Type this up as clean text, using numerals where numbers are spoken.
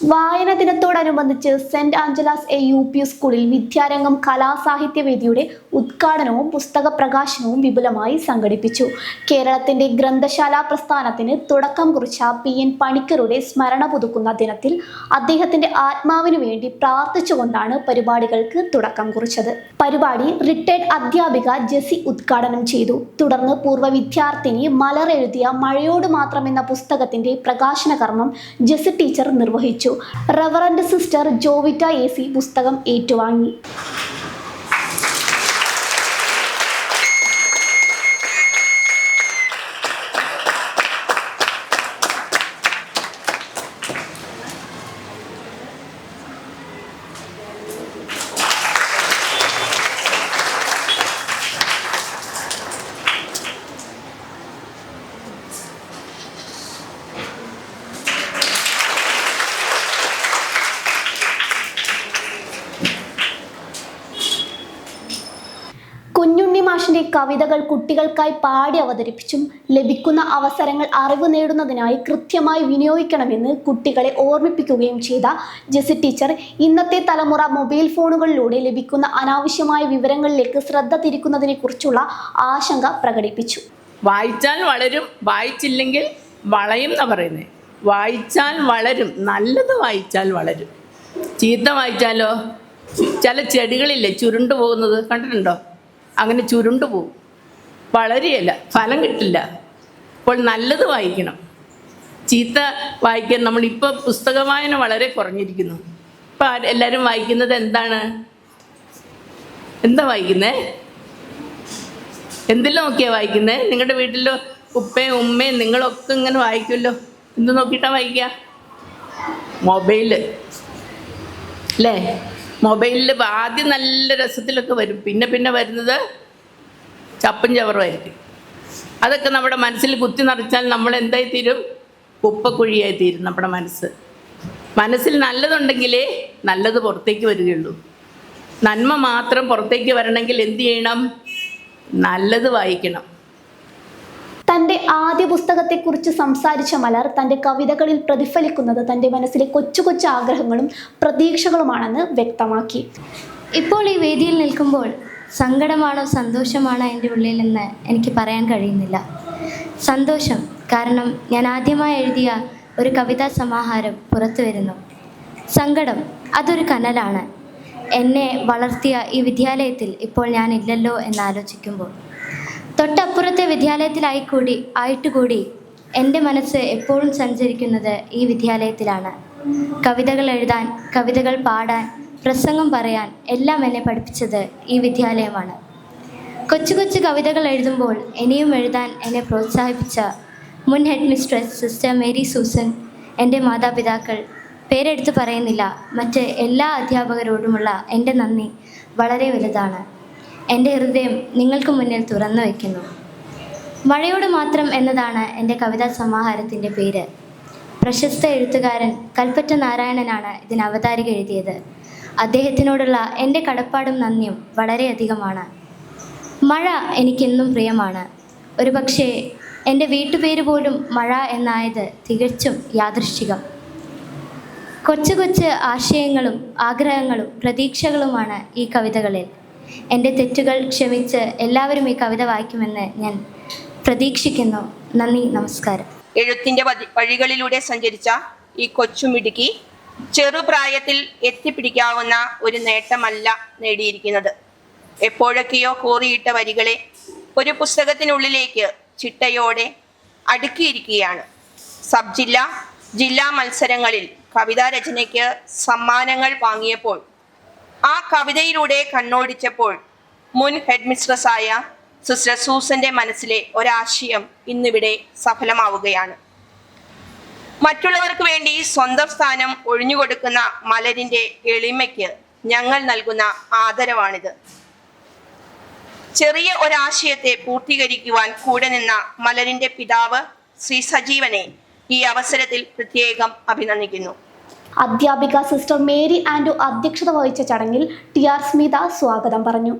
വായന ദിനത്തോടനുബന്ധിച്ച് saint ആഞ്ചലാസ് UP സ്കൂളിൽ വിദ്യാരംഗം കലാസാഹിത്യവേദിയുടെ ഉദ്ഘാടനവും പുസ്തക പ്രകാശനവും വിപുലമായി സംഘടിപ്പിച്ചു. കേരളത്തിന്റെ ഗ്രന്ഥശാല പ്രസ്ഥാനത്തിന് തുടക്കം കുറിച്ച PN പണിക്കരുടെ സ്മരണ പുതുക്കുന്ന ദിനത്തിൽ അദ്ദേഹത്തിന്റെ ആത്മാവിനു വേണ്ടി പ്രാർത്ഥിച്ചുകൊണ്ടാണ് പരിപാടികൾക്ക് തുടക്കം കുറിച്ചത്. പരിപാടി റിട്ടയർഡ് അധ്യാപിക ജെസി ഉദ്ഘാടനം ചെയ്തു. തുടർന്ന് പൂർവ്വ വിദ്യാർത്ഥിനി മലർ എഴുതിയ മഴയോട് മാത്രം എന്ന പുസ്തകത്തിന്റെ പ്രകാശന കർമ്മം ജെസി ടീച്ചർ നിർവഹിച്ചു. റവറന്റ് സിസ്റ്റർ ജോവിറ്റ AC പുസ്തകം ഏറ്റുവാങ്ങി. കുഞ്ഞുണ്ണി മാഷിന്റെ കവിതകൾ കുട്ടികൾക്കായി പാടി അവതരിപ്പിച്ചും ലഭിക്കുന്ന അവസരങ്ങൾ അറിവ് നേടുന്നതിനായി കൃത്യമായി വിനിയോഗിക്കണമെന്ന് കുട്ടികളെ ഓർമ്മിപ്പിക്കുകയും ചെയ്ത ജെസി ടീച്ചർ ഇന്നത്തെ തലമുറ മൊബൈൽ ഫോണുകളിലൂടെ ലഭിക്കുന്ന അനാവശ്യമായ വിവരങ്ങളിലേക്ക് ശ്രദ്ധ തിരിക്കുന്നതിനെ കുറിച്ചുള്ള ആശങ്ക പ്രകടിപ്പിച്ചു. വായിച്ചാൽ വളരും, വായിച്ചില്ലെങ്കിൽ വളയും എന്നാ പറയുന്നത്. വായിച്ചാൽ വളരും, നല്ലത് വായിച്ചാൽ വളരും. ചീത്ത വായിച്ചാലോ? ചില ചെടികളില്ലേ ചുരുണ്ടു പോകുന്നത്, കണ്ടിട്ടുണ്ടോ? അങ്ങനെ ചുരുണ്ടു പോകും, വളരെയല്ല, ഫലം കിട്ടില്ല. അപ്പോൾ നല്ലത് വായിക്കണം. ചീത്ത വായിക്കാൻ നമ്മളിപ്പോൾ പുസ്തക വായന വളരെ കുറഞ്ഞിരിക്കുന്നു. ഇപ്പം എല്ലാവരും വായിക്കുന്നത് എന്താണ്? എന്താ വായിക്കുന്നത്? എന്തെല്ലാം നോക്കിയാണ് വായിക്കുന്നത്? നിങ്ങളുടെ വീട്ടിലോ ഉപ്പയും ഉമ്മയും നിങ്ങളൊക്കെ ഇങ്ങനെ വായിക്കുമല്ലോ. എന്ത് നോക്കിയിട്ടാണ് വായിക്കുക? മൊബൈല് അല്ലേ? മൊബൈലിൽ ആദ്യം നല്ല രസത്തിലൊക്കെ വരും, പിന്നെ വരുന്നത് ചപ്പും ചവറുമായിരിക്കും. അതൊക്കെ നമ്മുടെ മനസ്സിൽ കുത്തി നിറച്ചാൽ നമ്മൾ എന്തായി തീരും? കുപ്പക്കുഴിയായി തീരും നമ്മുടെ മനസ്സ്. മനസ്സിൽ നല്ലതുണ്ടെങ്കിലേ നല്ലത് പുറത്തേക്ക് വരികയുള്ളൂ. നന്മ മാത്രം പുറത്തേക്ക് വരണമെങ്കിൽ എന്ത് ചെയ്യണം? നല്ലത് വായിക്കണം. തൻ്റെ ആദ്യ പുസ്തകത്തെക്കുറിച്ച് സംസാരിച്ച മലർ തൻ്റെ കവിതകളിൽ പ്രതിഫലിക്കുന്നത് തൻ്റെ മനസ്സിലെ കൊച്ചു കൊച്ചു ആഗ്രഹങ്ങളും പ്രതീക്ഷകളുമാണെന്ന് വ്യക്തമാക്കി. ഇപ്പോൾ ഈ വേദിയിൽ നിൽക്കുമ്പോൾ സങ്കടമാണോ സന്തോഷമാണോ എൻ്റെ ഉള്ളിലെന്ന് എനിക്ക് പറയാൻ കഴിയുന്നില്ല. സന്തോഷം, കാരണം ഞാൻ ആദ്യമായി എഴുതിയ ഒരു കവിതാ സമാഹാരം പുറത്തു വരുന്നു. സങ്കടം, അതൊരു കനലാണ്. എന്നെ വളർത്തിയ ഈ വിദ്യാലയത്തിൽ ഇപ്പോൾ ഞാനില്ലല്ലോ എന്നാലോചിക്കുമ്പോൾ. തൊട്ടപ്പുറത്തെ വിദ്യാലയത്തിലായിട്ടുകൂടി എൻ്റെ മനസ്സ് എപ്പോഴും സഞ്ചരിക്കുന്നത് ഈ വിദ്യാലയത്തിലാണ്. കവിതകൾ എഴുതാൻ, കവിതകൾ പാടാൻ, പ്രസംഗം പറയാൻ എല്ലാം എന്നെ പഠിപ്പിച്ചത് ഈ വിദ്യാലയമാണ്. കൊച്ചു കൊച്ചു കവിതകൾ എഴുതുമ്പോൾ ഇനിയും എഴുതാൻ എന്നെ പ്രോത്സാഹിപ്പിച്ച മുൻ head mistress sister Mary Susan, എൻ്റെ മാതാപിതാക്കൾ, പേരെടുത്ത് പറയുന്നില്ല, മറ്റ് എല്ലാ അധ്യാപകരോടുമുള്ള എൻ്റെ നന്ദി വളരെ വലുതാണ്. എൻ്റെ ഹൃദയം നിങ്ങൾക്ക് മുന്നിൽ തുറന്നു വയ്ക്കുന്നു. മഴയോട് മാത്രം എന്നതാണ് എൻ്റെ കവിതാ സമാഹാരത്തിൻ്റെ പേര്. പ്രശസ്ത എഴുത്തുകാരൻ കൽപ്പറ്റ നാരായണനാണ് ഇതിന് അവതാരിക എഴുതിയത്. അദ്ദേഹത്തിനോടുള്ള എൻ്റെ കടപ്പാടും നന്ദിയും വളരെയധികമാണ്. മഴ എനിക്കെന്നും പ്രിയമാണ്. ഒരു പക്ഷേ എൻ്റെ വീട്ടുപേര് പോലും മഴ എന്നായത് തികച്ചും യാദൃശ്ചികം. കൊച്ചു കൊച്ചു ആശയങ്ങളും ആഗ്രഹങ്ങളും പ്രതീക്ഷകളുമാണ് ഈ കവിതകളിൽ. എൻ്റെ തെറ്റുകൾ ക്ഷമിച്ച് എല്ലാവരും ഈ കവിത വായിക്കുമെന്ന് ഞാൻ പ്രതീക്ഷിക്കുന്നു. നന്ദി, നമസ്കാരം. എഴുത്തിൻ്റെ വഴികളിലൂടെ സഞ്ചരിച്ച ഈ കൊച്ചുമിടുക്കി ചെറുപ്രായത്തിൽ എത്തിപ്പിടിക്കാവുന്ന ഒരു നേട്ടമല്ല നേടിയിരിക്കുന്നത്. എപ്പോഴൊക്കെയോ കോറിയിട്ട വരികളെ ഒരു പുസ്തകത്തിനുള്ളിലേക്ക് ചിട്ടയോടെ അടുക്കിയിരിക്കുകയാണ്. സബ് ജില്ലാ മത്സരങ്ങളിൽ കവിതാരചനയ്ക്ക് സമ്മാനങ്ങൾ വാങ്ങിയപ്പോൾ, ആ കവിതയിലൂടെ കണ്ണോടിച്ചപ്പോൾ മുൻ ഹെഡ് മിസ്ട്രസ്സായ സിസ്റ്റർ സൂസന്റെ മനസ്സിലെ ഒരാശയം ഇന്നിവിടെ സഫലമാവുകയാണ്. മറ്റുള്ളവർക്ക് വേണ്ടി സ്വന്തം സ്ഥാനം ഒഴിഞ്ഞുകൊടുക്കുന്ന മലരിൻ്റെ എളിമയ്ക്ക് ഞങ്ങൾ നൽകുന്ന ആദരവാണിത്. ചെറിയ ഒരാശയത്തെ പൂർത്തീകരിക്കുവാൻ കൂടെ നിന്ന മലരിൻ്റെ പിതാവ് ശ്രീ സജീവനെ ഈ അവസരത്തിൽ പ്രത്യേകം അഭിനന്ദിക്കുന്നു. അധ്യാപിക സിസ്റ്റർ മേരി ആൻഡ്രു അധ്യക്ഷത വഹിച്ച ചടങ്ങിൽ TR സ്മിത സ്വാഗതം പറഞ്ഞു.